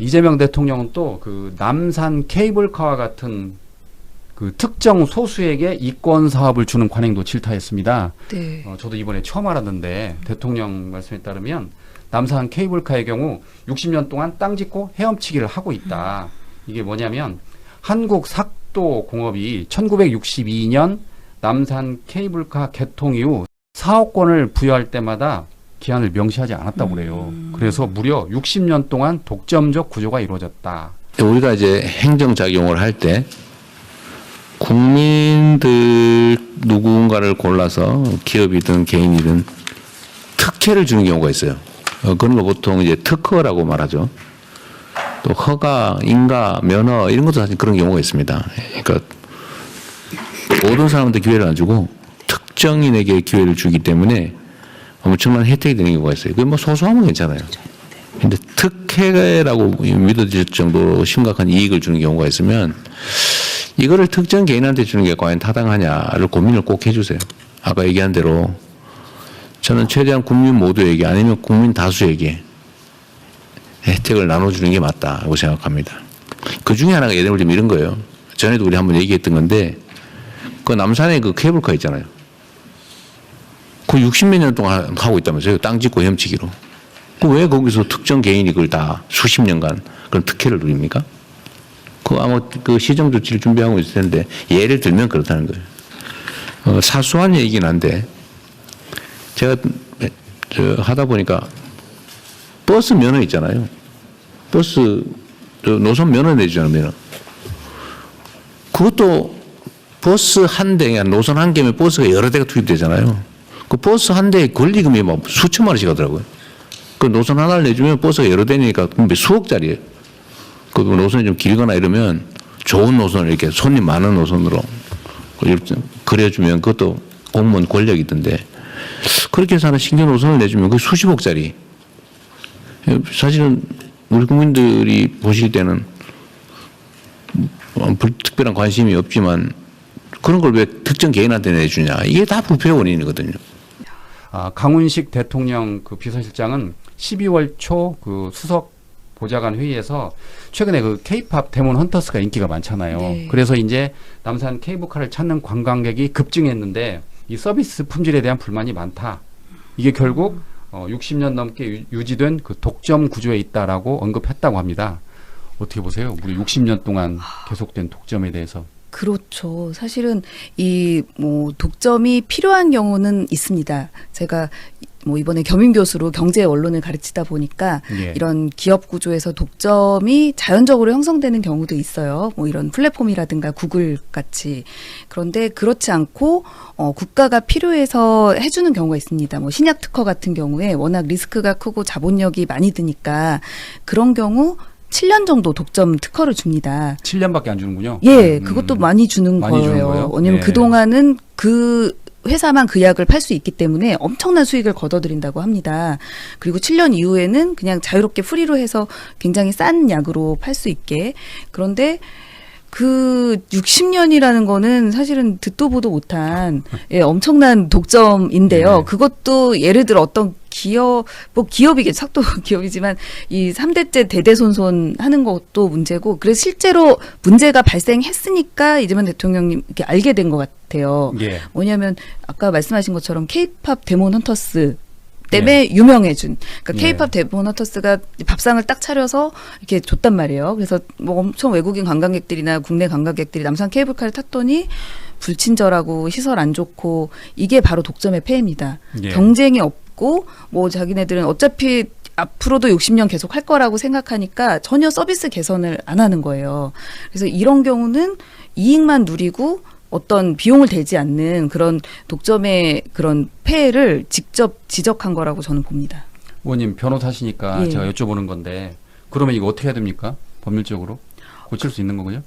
이재명 대통령은 또 그 남산 케이블카와 같은 그 특정 소수에게 이권 사업을 주는 관행도 질타했습니다. 네. 저도 이번에 처음 알았는데 대통령 말씀에 따르면 남산 케이블카의 경우 60년 동안 땅 짓고 헤엄치기를 하고 있다. 이게 뭐냐면 한국 삭도공업이 1962년 남산 케이블카 개통 이후 사업권을 부여할 때마다 기한을 명시하지 않았다고 그래요. 그래서 무려 60년 동안 독점적 구조가 이루어졌다. 우리가 이제 행정작용을 할 때 국민들 누군가를 골라서 기업이든 개인이든 특혜를 주는 경우가 있어요. 그런 거 보통 이제 특허라고 말하죠. 또 허가, 인가, 면허 이런 것도 사실 그런 경우가 있습니다. 그러니까 모든 사람한테 기회를 안 주고 특정인에게 기회를 주기 때문에 엄청난 혜택이 되는 경우가 있어요. 그게 뭐 소소하면 괜찮아요. 근데 특혜라고 믿어질 정도로 심각한 이익을 주는 경우가 있으면 이거를 특정 개인한테 주는 게 과연 타당하냐를 고민을 꼭 해주세요. 아까 얘기한 대로 저는 최대한 국민 모두에게 아니면 국민 다수에게 혜택을 나눠주는 게 맞다고 생각합니다. 그 중에 하나가 예를 들면 이런 거예요. 전에도 우리 한번 얘기했던 건데 그 남산에 그 케이블카 있잖아요. 그 60몇 년 동안 하고 있다면서요. 땅 짓고 헤엄치기로. 왜 거기서 특정 개인이 그걸 다 수십 년간 그런 특혜를 누립니까? 그 아마 그 시정 조치를 준비하고 있을 텐데 예를 들면 그렇다는 거예요. 사소한 얘기긴 한데 제가 하다 보니까 버스 면허 있잖아요. 버스 노선 면허 내주잖아요. 면허. 그것도 버스 한 대, 노선 한 개면 버스가 여러 대가 투입되잖아요. 그 버스 한 대에 권리금이 막 수천만 원씩 하더라고요. 그 노선 하나를 내주면 버스가 여러 대니까 수억짜리예요. 그 노선이 좀 길거나 이러면 좋은 노선을 이렇게 손님 많은 노선으로 그려주면 그것도 공무원 권력이 있던데 그렇게 해서 하나 신규 노선을 내주면 그 수십억짜리. 사실은 우리 국민들이 보실 때는 특별한 관심이 없지만 그런 걸 왜 특정 개인한테 내주냐. 이게 다 부패의 원인이거든요. 강훈식 대통령 그 비서실장은 12월 초 그 수석 보좌관 회의에서 최근에 그 K-팝 데몬 헌터스가 인기가 많잖아요. 네. 그래서 이제 남산 케이블카를 찾는 관광객이 급증했는데 이 서비스 품질에 대한 불만이 많다. 이게 결국 60년 넘게 유지된 그 독점 구조에 있다라고 언급했다고 합니다. 어떻게 보세요? 우리 60년 동안 계속된 독점에 대해서. 그렇죠. 사실은 이 뭐 독점이 필요한 경우는 있습니다. 제가 뭐 이번에 겸임 교수로 경제 언론을 가르치다 보니까 예. 이런 기업 구조에서 독점이 자연적으로 형성되는 경우도 있어요. 뭐 이런 플랫폼이라든가 구글 같이. 그런데 그렇지 않고 국가가 필요해서 해주는 경우가 있습니다. 뭐 신약 특허 같은 경우에 워낙 리스크가 크고 자본력이 많이 드니까 그런 경우 7년 정도 독점 특허를 줍니다. 7년밖에 안 주는군요. 예, 그것도 많이 주는 많이 주는 거예요. 거예요? 왜냐면 예. 그동안은 그 회사만 그 약을 팔 수 있기 때문에 엄청난 수익을 거둬들인다고 합니다. 그리고 7년 이후에는 그냥 자유롭게 프리로 해서 굉장히 싼 약으로 팔 수 있게. 그런데 그 60년이라는 거는 사실은 듣도 보도 못한 엄청난 독점인데요. 네. 그것도 예를 들어 어떤 기업이겠죠. 삭도 기업이지만 이 3대째 대대손손 하는 것도 문제고, 그래서 실제로 문제가 발생했으니까 이재명 대통령님 이렇게 알게 된 것 같아요. 예. 뭐냐면 아까 말씀하신 것처럼 K-팝 데몬 헌터스 때문에 유명해진. 그러니까 K-팝 데몬 헌터스가 밥상을 딱 차려서 이렇게 줬단 말이에요. 그래서 뭐 엄청 외국인 관광객들이나 국내 관광객들이 남산 케이블카를 탔더니 불친절하고 시설 안 좋고, 이게 바로 독점의 폐해입니다. 예. 경쟁이 없고 뭐 자기네들은 어차피 앞으로도 60년 계속 할 거라고 생각하니까 전혀 서비스 개선을 안 하는 거예요. 그래서 이런 경우는 이익만 누리고 어떤 비용을 대지 않는 그런 독점의 그런 폐해를 직접 지적한 거라고 저는 봅니다. 의원님 변호사시니까 예. 제가 여쭤보는 건데 그러면 이거 어떻게 해야 됩니까? 법률적으로 고칠 수 있는 거군요.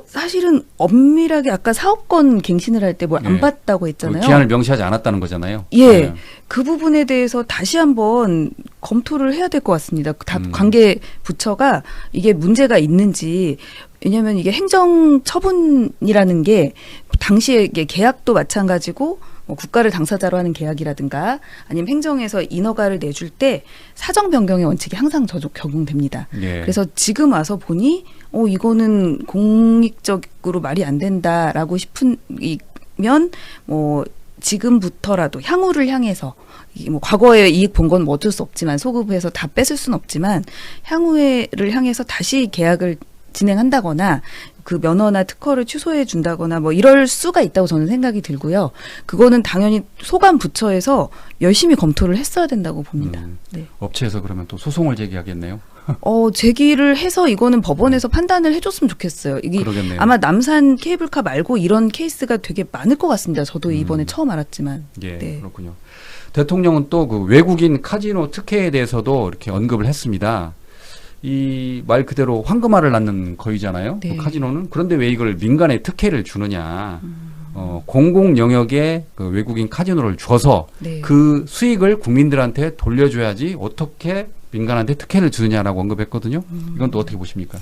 사실은 엄밀하게 아까 사업권 갱신을 할 때 뭐 안 예. 봤다고 했잖아요. 기한을 명시하지 않았다는 거잖아요. 예, 네. 그 부분에 대해서 다시 한번 검토를 해야 될 것 같습니다. 다 관계 부처가 이게 문제가 있는지. 왜냐하면 이게 행정 처분이라는 게 당시에 이게 계약도 마찬가지고 뭐 국가를 당사자로 하는 계약이라든가 아니면 행정에서 인허가를 내줄 때 사정 변경의 원칙이 항상 적용됩니다. 예. 그래서 지금 와서 보니 이거는 공익적으로 말이 안 된다라고 싶으면 뭐 지금부터라도 향후를 향해서 뭐 과거에 이익 본 건 뭐 어쩔 수 없지만 소급해서 다 뺏을 수는 없지만 향후를 향해서 다시 계약을 진행한다거나 그 면허나 특허를 취소해 준다거나 뭐 이럴 수가 있다고 저는 생각이 들고요. 그거는 당연히 소관 부처에서 열심히 검토를 했어야 된다고 봅니다. 네. 업체에서 그러면 또 소송을 제기하겠네요. 제기를 해서 이거는 법원에서 판단을 해줬으면 좋겠어요. 이게 그러겠네요. 아마 남산 케이블카 말고 이런 케이스가 되게 많을 것 같습니다. 저도 이번에 처음 알았지만. 예, 네. 그렇군요. 대통령은 또 그 외국인 카지노 특혜에 대해서도 이렇게 언급을 했습니다. 이 말 그대로 황금알을 낳는 거이잖아요. 네. 그 카지노는. 그런데 왜 이걸 민간에 특혜를 주느냐. 공공 영역에 그 외국인 카지노를 줘서 네. 그 수익을 국민들한테 돌려줘야지 어떻게 민간한테 특혜를 주느냐라고 언급했거든요. 이건 또 어떻게 보십니까?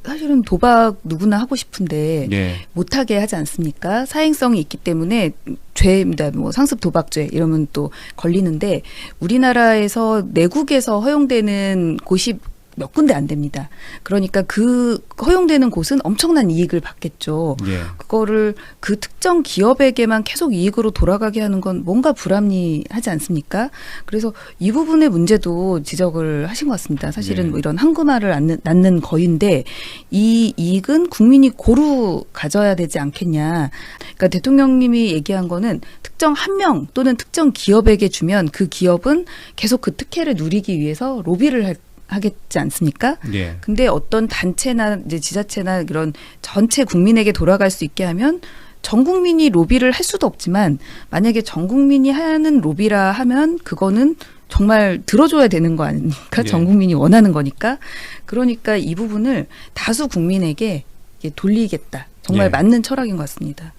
사실은 도박 누구나 하고 싶은데 예. 못하게 하지 않습니까? 사행성이 있기 때문에 죄입니다. 뭐 상습 도박죄 이러면 또 걸리는데 우리나라에서 내국에서 허용되는 곳이 몇 군데 안 됩니다. 그러니까 그 허용되는 곳은 엄청난 이익을 받겠죠. 예. 그거를 그 특정 기업에게만 계속 이익으로 돌아가게 하는 건 뭔가 불합리하지 않습니까? 그래서 이 부분의 문제도 지적을 하신 것 같습니다. 사실은 예. 뭐 이런 한금알을 낳는 거인데 이 이익은 국민이 고루 가져야 되지 않겠냐. 그러니까 대통령님이 얘기한 거는 특정 한 명 또는 특정 기업에게 주면 그 기업은 계속 그 특혜를 누리기 위해서 로비를 하겠지 않습니까? 예. 근데 어떤 단체나 이제 지자체나 이런 전체 국민에게 돌아갈 수 있게 하면 전 국민이 로비를 할 수도 없지만 만약에 전 국민이 하는 로비라 하면 그거는 정말 들어줘야 되는 거 아닙니까? 예. 전 국민이 원하는 거니까. 그러니까 이 부분을 다수 국민에게 이게 돌리겠다. 정말 예. 맞는 철학인 것 같습니다.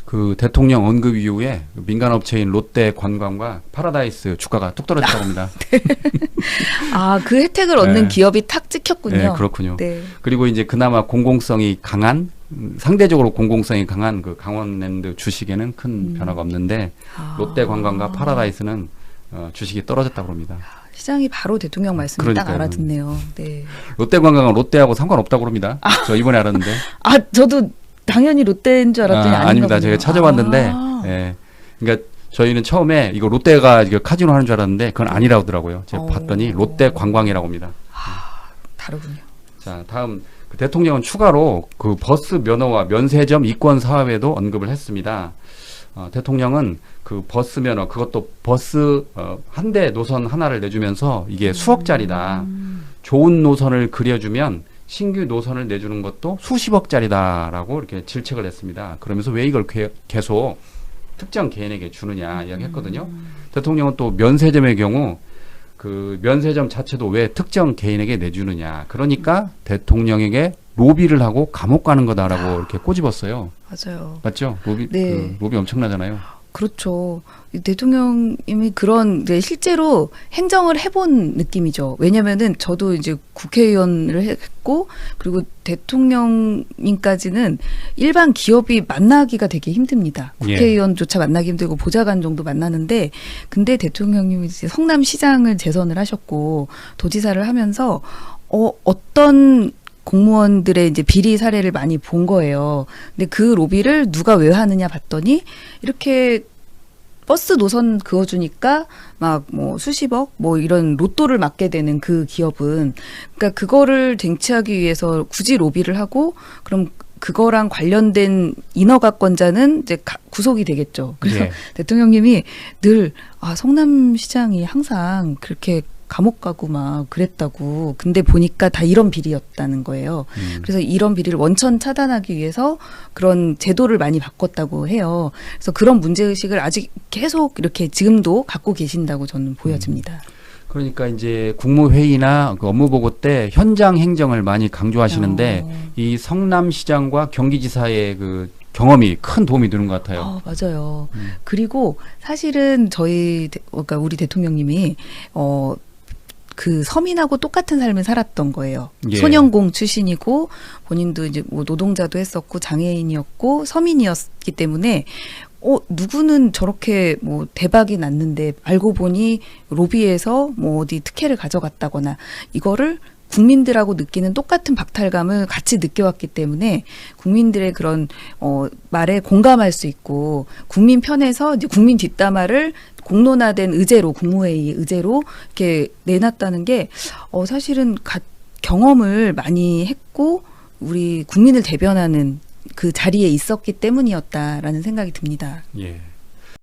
그 대통령 언급 이후에 민간 업체인 롯데 관광과 파라다이스 주가가 뚝 떨어졌다고 합니다. 그 혜택을 얻는 네. 기업이 탁 찍혔군요. 네, 그렇군요. 네. 그리고 이제 그나마 공공성이 강한 상대적으로 공공성이 강한 그 강원랜드 주식에는 큰 변화가 없는데 롯데 관광과 파라다이스는 주식이 떨어졌다고 합니다. 시장이 바로 대통령 말씀을 딱 그러니까요. 알아듣네요. 네. 롯데 관광은 롯데하고 상관없다고 합니다. 저 이번에 알았는데. 저도 당연히 롯데인 줄 알았더니 아닌가 아닙니다. 보네요. 제가 찾아봤는데, 예. 그러니까 저희는 처음에 이거 롯데가 이거 카지노 하는 줄 알았는데 그건 아니라고 하더라고요. 제가 봤더니 롯데 관광이라고 합니다. 다르군요. 자, 다음 그 대통령은 추가로 그 버스 면허와 면세점 이권 사업에도 언급을 했습니다. 대통령은 그 버스 면허 그것도 버스 한 대 노선 하나를 내주면서 이게 수억짜리다. 좋은 노선을 그려주면 신규 노선을 내주는 것도 수십억짜리다라고 이렇게 질책을 했습니다. 그러면서 왜 이걸 계속 특정 개인에게 주느냐 이야기했거든요. 대통령은 또 면세점의 경우 그 면세점 자체도 왜 특정 개인에게 내주느냐. 그러니까 대통령에게 로비를 하고 감옥 가는 거다라고 이렇게 꼬집었어요. 맞아요. 맞죠? 로비, 네. 로비 엄청나잖아요. 그렇죠. 이 대통령님이 그런 이제 실제로 행정을 해본 느낌이죠. 왜냐면은 저도 이제 국회의원을 했고 그리고 대통령님까지는 일반 기업이 만나기가 되게 힘듭니다. 국회의원조차 만나기 힘들고 보좌관 정도 만나는데 근데 대통령님이 이제 성남시장을 재선을 하셨고 도지사를 하면서 어떤 공무원들의 이제 비리 사례를 많이 본 거예요. 근데 그 로비를 누가 왜 하느냐 봤더니 이렇게 버스 노선 그어주니까 막 뭐 수십억 뭐 이런 로또를 맞게 되는 그 기업은 그러니까 그거를 쟁취하기 위해서 굳이 로비를 하고 그럼 그거랑 관련된 인허가권자는 이제 구속이 되겠죠. 그래서 예. 대통령님이 늘 성남시장이 항상 그렇게 감옥 가고 막 그랬다고. 근데 보니까 다 이런 비리였다는 거예요. 그래서 이런 비리를 원천 차단하기 위해서 그런 제도를 많이 바꿨다고 해요. 그래서 그런 문제의식을 아직 계속 이렇게 지금도 갖고 계신다고 저는 보여집니다. 그러니까 이제 국무회의나 그 업무보고 때 현장 행정을 많이 강조하시는데 이 성남시장과 경기지사의 그 경험이 큰 도움이 되는 것 같아요. 맞아요. 그리고 사실은 그러니까 우리 대통령님이 그 서민하고 똑같은 삶을 살았던 거예요. 예. 소년공 출신이고 본인도 이제 뭐 노동자도 했었고 장애인이었고 서민이었기 때문에 누구는 저렇게 뭐 대박이 났는데 알고 보니 로비에서 뭐 어디 특혜를 가져갔다거나 이거를 국민들하고 느끼는 똑같은 박탈감을 같이 느껴왔기 때문에 국민들의 그런 말에 공감할 수 있고 국민 편에서 이제 국민 뒷담화를 공론화된 의제로 국무회의 의제로 이렇게 내놨다는 게 사실은 경험을 많이 했고 우리 국민을 대변하는 그 자리에 있었기 때문이었다라는 생각이 듭니다. 예.